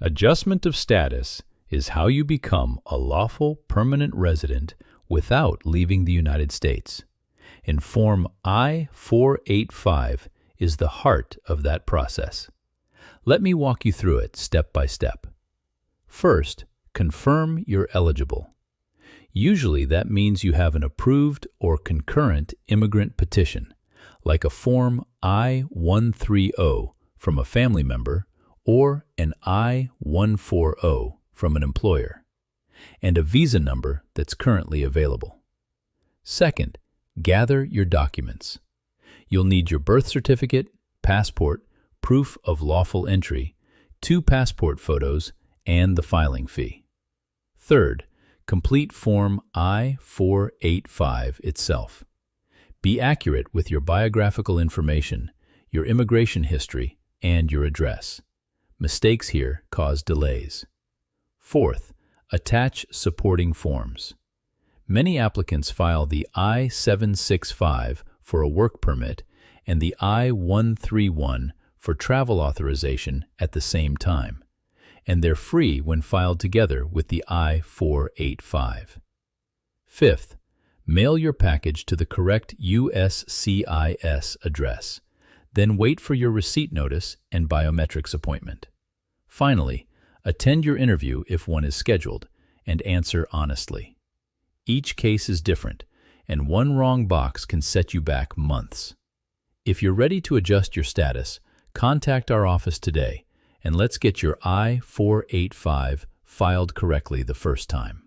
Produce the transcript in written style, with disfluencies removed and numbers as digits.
Adjustment of status is how you become a lawful permanent resident without leaving the United States. And Form I-485 is the heart of that process. Let me walk you through it step by step. First, confirm you're eligible. Usually that means you have an approved or concurrent immigrant petition, like a Form I-130 from a family member or an I-140 from an employer, and a visa number that's currently available. Second, gather your documents. You'll need your birth certificate, passport, proof of lawful entry, 2 passport photos, and the filing fee. Third, complete Form I-485 itself. Be accurate with your biographical information, your immigration history, and your address. Mistakes here cause delays. Fourth, attach supporting forms. Many applicants file the I-765 for a work permit and the I-131 for travel authorization at the same time, and they're free when filed together with the I-485. Fifth, mail your package to the correct USCIS address, then wait for your receipt notice and biometrics appointment. Finally, attend your interview if one is scheduled, and answer honestly. Each case is different, and one wrong box can set you back months. If you're ready to adjust your status, contact our office today, and let's get your I-485 filed correctly the first time.